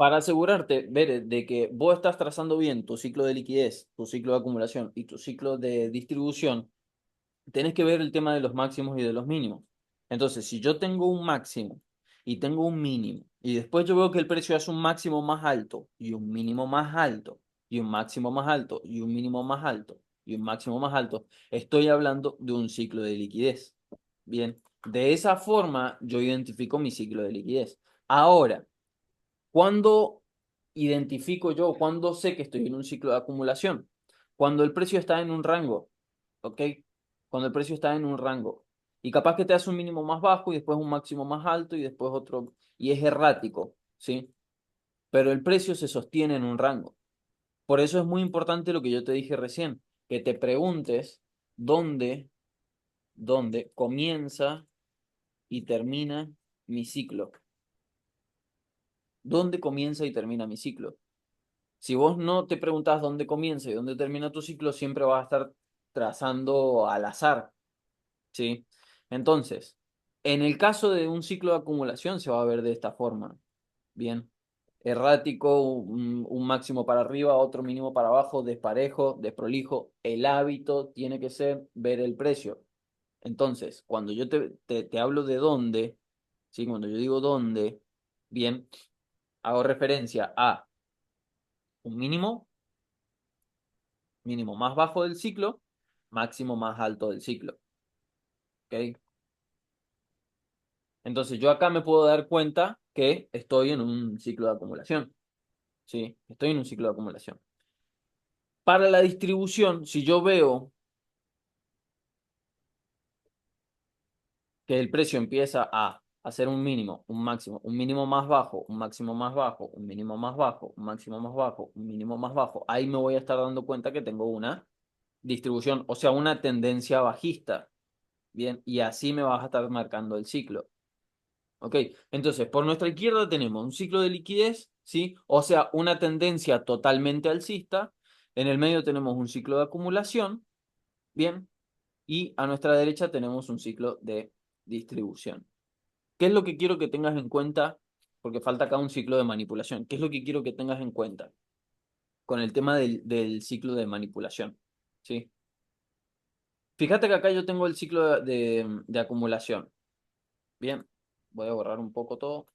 para asegurarte, Bere, de que vos estás trazando bien tu ciclo de liquidez, tu ciclo de acumulación y tu ciclo de distribución, tenés que ver el tema de los máximos y de los mínimos. Entonces, si yo tengo un máximo y tengo un mínimo, y después yo veo que el precio hace un máximo más alto y un mínimo más alto, y un máximo más alto y un mínimo más alto y un máximo más alto, estoy hablando de un ciclo de liquidez. Bien, de esa forma yo identifico mi ciclo de liquidez. Ahora, ¿cuándo identifico yo, cuándo sé que estoy en un ciclo de acumulación? Cuando el precio está en un rango, ¿ok? Cuando el precio está en un rango. Y capaz que te hace un mínimo más bajo y después un máximo más alto y después otro, y es errático, ¿sí? Pero el precio se sostiene en un rango. Por eso es muy importante lo que yo te dije recién, que te preguntes dónde, dónde comienza y termina mi ciclo. ¿Dónde comienza y termina mi ciclo? Si vos no te preguntas dónde comienza y dónde termina tu ciclo, siempre vas a estar trazando al azar, ¿sí? Entonces, en el caso de un ciclo de acumulación se va a ver de esta forma, ¿bien? Errático, un máximo para arriba, otro mínimo para abajo, desparejo, desprolijo. El hábito tiene que ser ver el precio. Entonces, cuando yo te hablo de dónde, ¿sí? Cuando yo digo dónde, bien, hago referencia a un mínimo, mínimo más bajo del ciclo, máximo más alto del ciclo. ¿Ok? Entonces yo acá me puedo dar cuenta que estoy en un ciclo de acumulación. ¿Sí? Estoy en un ciclo de acumulación. Para la distribución, si yo veo que el precio empieza a hacer un mínimo, un mínimo más bajo, un máximo más bajo, un mínimo más bajo, un máximo más bajo, un mínimo más bajo, ahí me voy a estar dando cuenta que tengo una distribución, o sea, una tendencia bajista. Bien, y así me vas a estar marcando el ciclo. Ok, entonces por nuestra izquierda tenemos un ciclo de liquidez, ¿sí? O sea, una tendencia totalmente alcista. En el medio tenemos un ciclo de acumulación, ¿bien? Y a nuestra derecha tenemos un ciclo de distribución. ¿Qué es lo que quiero que tengas en cuenta? Porque falta acá un ciclo de manipulación. ¿Qué es lo que quiero que tengas en cuenta con el tema del ciclo de manipulación? ¿Sí? Fíjate que acá yo tengo el ciclo de acumulación. Bien, voy a borrar un poco todo.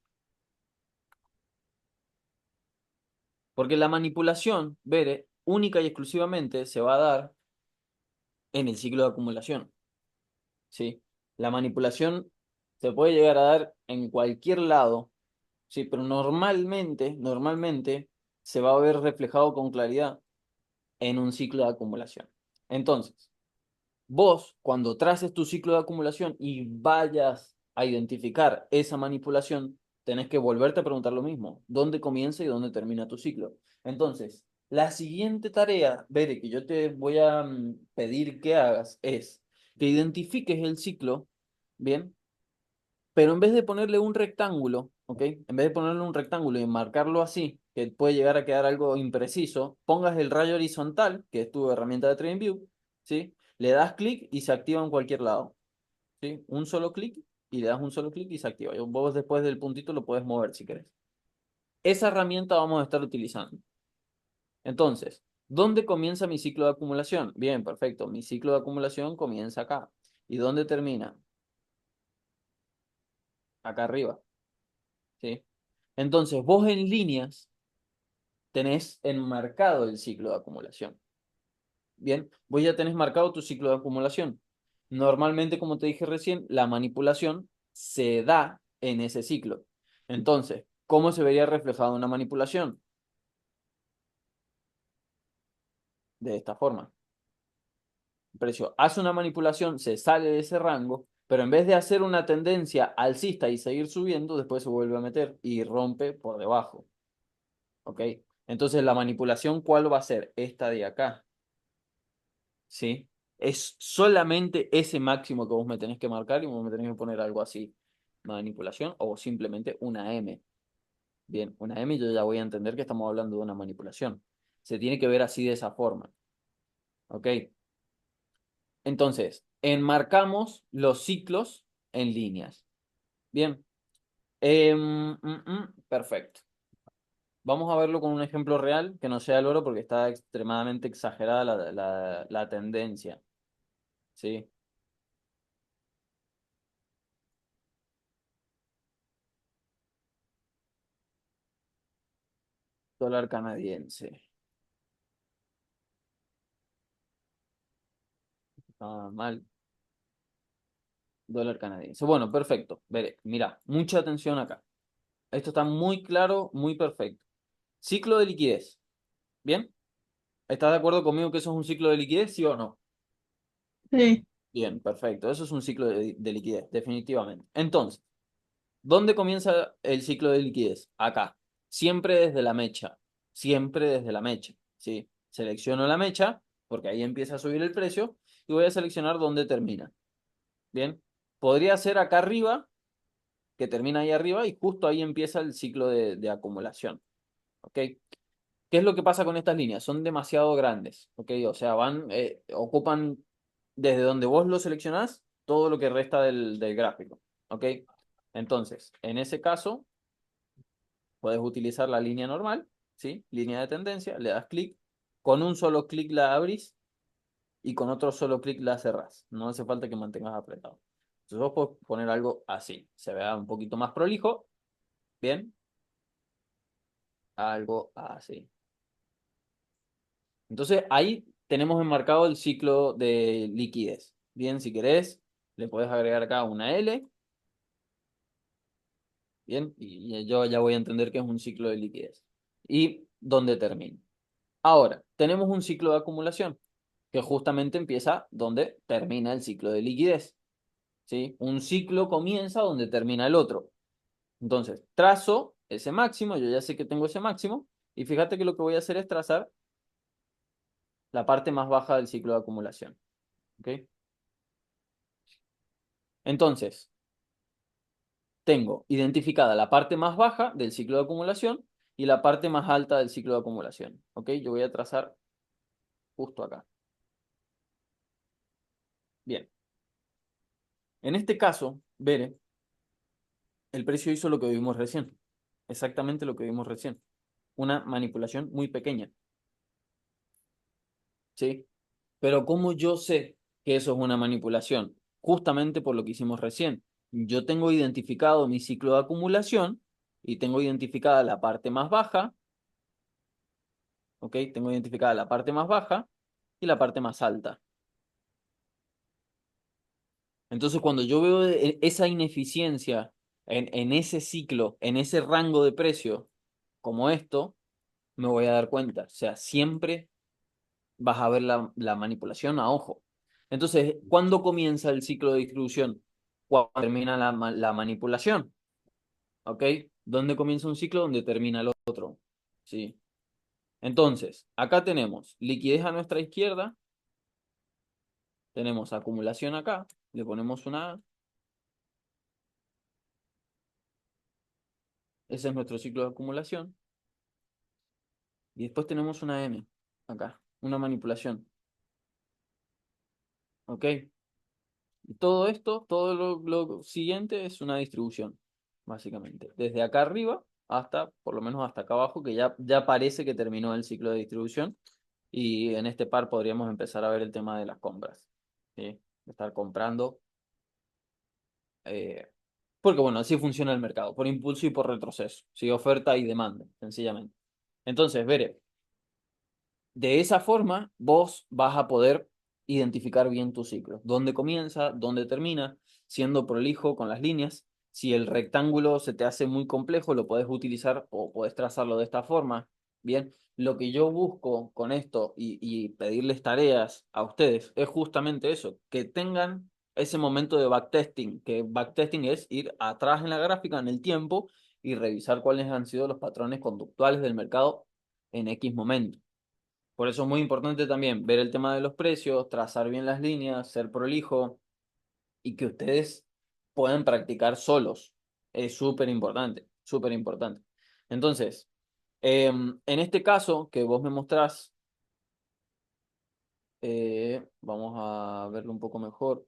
Porque la manipulación, Bere, única y exclusivamente se va a dar en el ciclo de acumulación, ¿sí? La manipulación se puede llegar a dar en cualquier lado, ¿sí? Pero normalmente se va a ver reflejado con claridad en un ciclo de acumulación. Entonces, vos, cuando traces tu ciclo de acumulación y vayas a identificar esa manipulación, tenés que volverte a preguntar lo mismo. ¿Dónde comienza y dónde termina tu ciclo? Entonces, la siguiente tarea, Bere, que yo te voy a pedir que hagas es que identifiques el ciclo, ¿bien? Pero en vez de ponerle un rectángulo, ¿ok? En vez de ponerle un rectángulo y marcarlo así, que puede llegar a quedar algo impreciso, pongas el rayo horizontal, que es tu herramienta de TradingView, ¿sí? Le das clic y se activa en cualquier lado, ¿sí? Un solo clic y le das un solo clic y se activa. Vos después del puntito lo puedes mover si querés. Esa herramienta vamos a estar utilizando. Entonces, ¿dónde comienza mi ciclo de acumulación? Bien, perfecto. Mi ciclo de acumulación comienza acá. ¿Y dónde termina? Acá arriba, ¿sí? Entonces, vos en líneas tenés enmarcado el ciclo de acumulación. Bien, vos ya tenés marcado tu ciclo de acumulación. Normalmente, como te dije recién, la manipulación se da en ese ciclo. Entonces, ¿cómo se vería reflejada una manipulación? De esta forma. El precio hace una manipulación, se sale de ese rango, pero en vez de hacer una tendencia alcista y seguir subiendo, después se vuelve a meter y rompe por debajo. ¿Ok? Entonces, la manipulación, ¿cuál va a ser? Esta de acá. ¿Sí? Es solamente ese máximo que vos me tenés que marcar y vos me tenés que poner algo así, manipulación o simplemente una M. Bien, una M yo ya voy a entender que estamos hablando de una manipulación. Se tiene que ver así de esa forma. ¿Ok? Entonces, enmarcamos los ciclos en líneas. Bien. Perfecto. vamos a verlo con un ejemplo real que no sea el oro porque está extremadamente exagerada la tendencia. ¿Sí? Dólar canadiense. Está mal. Dólar canadiense. Bueno, perfecto. Veré, mira, mucha atención acá. Esto está muy claro, muy perfecto. Ciclo de liquidez. ¿Bien? ¿Estás de acuerdo conmigo que eso es un ciclo de liquidez, sí o no? Sí, Bien, perfecto. Eso es un ciclo de liquidez, definitivamente. Entonces, ¿dónde comienza el ciclo de liquidez? Acá. Siempre desde la mecha. Siempre desde la mecha. ¿Sí? Selecciono la mecha, porque ahí empieza a subir el precio, y voy a seleccionar dónde termina. Bien. Podría ser acá arriba, que termina ahí arriba, y justo ahí empieza el ciclo de acumulación. ¿Ok? ¿Qué es lo que pasa con estas líneas? Son demasiado grandes, ¿ok? O sea, ocupan desde donde vos lo seleccionás todo lo que resta del gráfico, ¿ok? Entonces, en ese caso, puedes utilizar la línea normal, ¿sí? Línea de tendencia, le das clic, con un solo clic la abrís y con otro solo clic la cerrás. No hace falta que mantengas apretado. Entonces vos podés poner algo así, se vea un poquito más prolijo, ¿bien? Algo así. Entonces ahí tenemos enmarcado el ciclo de liquidez. Bien, si querés, le puedes agregar acá una L. Bien, y yo ya voy a entender que es un ciclo de liquidez. Y dónde termina. Ahora, tenemos un ciclo de acumulación, que justamente empieza donde termina el ciclo de liquidez. ¿Sí? Un ciclo comienza donde termina el otro. Entonces, trazo ese máximo, yo ya sé que tengo ese máximo, y fíjate que lo que voy a hacer es trazar la parte más baja del ciclo de acumulación. ¿Ok? Entonces, tengo identificada la parte más baja del ciclo de acumulación y la parte más alta del ciclo de acumulación. ¿Ok? Yo voy a trazar justo acá. Bien. En este caso, Bere, el precio hizo lo que vimos recién. Exactamente lo que vimos recién. Una manipulación muy pequeña. ¿Sí? Pero ¿cómo yo sé que eso es una manipulación? Justamente por lo que hicimos recién. Yo tengo identificado mi ciclo de acumulación y tengo identificada la parte más baja. ¿Ok? Tengo identificada la parte más baja y la parte más alta. Entonces, cuando yo veo esa ineficiencia en ese ciclo, en ese rango de precio, como esto, me voy a dar cuenta. O sea, siempre vas a ver la manipulación a ojo. Entonces, ¿cuándo comienza el ciclo de distribución? Cuando termina la manipulación. ¿Ok? ¿Dónde comienza un ciclo? Donde termina el otro. ¿Sí? Entonces, acá tenemos liquidez a nuestra izquierda, tenemos acumulación acá, le ponemos una A, ese es nuestro ciclo de acumulación. Y después tenemos una M, acá, una manipulación. ¿Ok? Y todo esto, todo lo siguiente es una distribución, básicamente. Desde acá arriba hasta, por lo menos hasta acá abajo, que ya parece que terminó el ciclo de distribución. Y en este par podríamos empezar a ver el tema de las compras. ¿Sí? Estar comprando. eh, Porque bueno, así funciona el mercado, por impulso y por retroceso. ¿Sí? Oferta y demanda, sencillamente. Entonces, veré. De esa forma, vos vas a poder identificar bien tu ciclo. Dónde comienza, dónde termina, siendo prolijo con las líneas. Si el rectángulo se te hace muy complejo, lo puedes utilizar o puedes trazarlo de esta forma. Bien, lo que yo busco con esto y pedirles tareas a ustedes es justamente eso, que tengan ese momento de backtesting, que backtesting es ir atrás en la gráfica, en el tiempo, y revisar cuáles han sido los patrones conductuales del mercado en X momento. Por eso es muy importante también ver el tema de los precios, trazar bien las líneas, ser prolijo y que ustedes puedan practicar solos. Es súper importante, súper importante. Entonces, en este caso que vos me mostrás, vamos a verlo un poco mejor.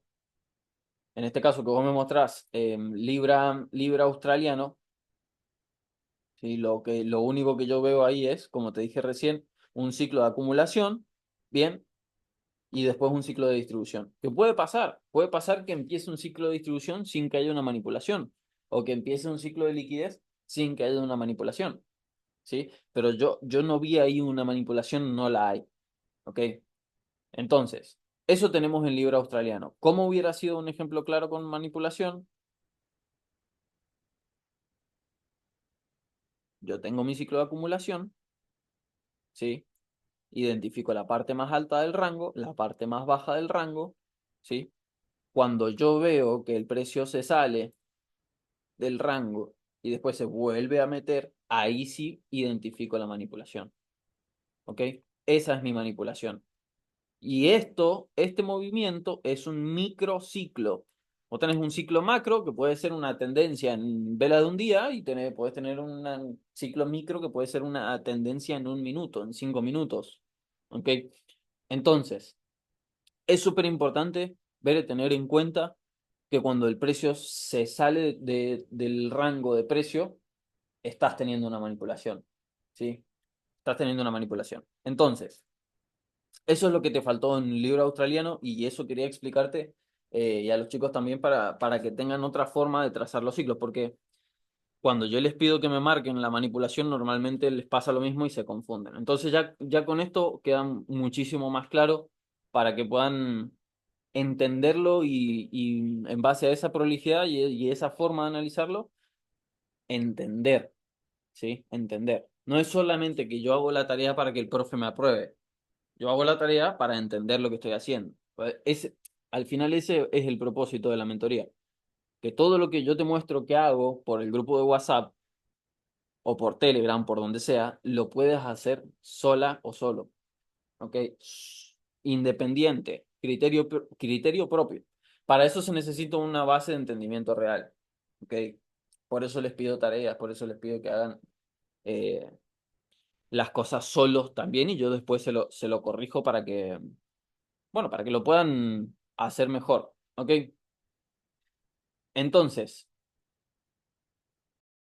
En este caso que vos me mostrás, libra australiano, ¿sí? Lo único que yo veo ahí es, como te dije recién, un ciclo de acumulación, bien, y después un ciclo de distribución. ¿Qué puede pasar que empiece un ciclo de distribución sin que haya una manipulación, o que empiece un ciclo de liquidez sin que haya una manipulación, ¿sí? Pero yo no vi ahí una manipulación, no la hay, ¿ok? Entonces, eso tenemos en libra australiano. ¿Cómo hubiera sido un ejemplo claro con manipulación? Yo tengo mi ciclo de acumulación, ¿sí? Identifico la parte más alta del rango, la parte más baja del rango, ¿sí? Cuando yo veo que el precio se sale del rango y después se vuelve a meter, ahí sí identifico la manipulación, ¿ok? Esa es mi manipulación. Y este movimiento es un microciclo. Vos tenés un ciclo macro que puede ser una tendencia en vela de un día y podés tener un ciclo micro que puede ser una tendencia en un minuto, en 5 minutos. ¿Ok? Entonces, es súper importante ver y tener en cuenta que cuando el precio se sale del rango de precio, estás teniendo una manipulación. ¿Sí? Estás teniendo una manipulación. Entonces, eso es lo que te faltó en el libro australiano y eso quería explicarte y a los chicos también para que tengan otra forma de trazar los ciclos, porque cuando yo les pido que me marquen la manipulación, normalmente les pasa lo mismo y se confunden. Entonces ya con esto queda muchísimo más claro para que puedan entenderlo y en base a esa prolijidad y esa forma de analizarlo, entender, ¿sí? Entender. No es solamente que yo hago la tarea para que el profe me apruebe. Yo hago la tarea para entender lo que estoy haciendo. Al final ese es el propósito de la mentoría. Que todo lo que yo te muestro que hago por el grupo de WhatsApp o por Telegram, por donde sea, lo puedes hacer sola o solo. ¿Ok? Independiente, criterio propio. Para eso se necesita una base de entendimiento real. ¿Ok? Por eso les pido tareas, por eso les pido que hagan eh, las cosas solos también y yo después se lo corrijo para que bueno, para que lo puedan hacer mejor, ¿ok? Entonces,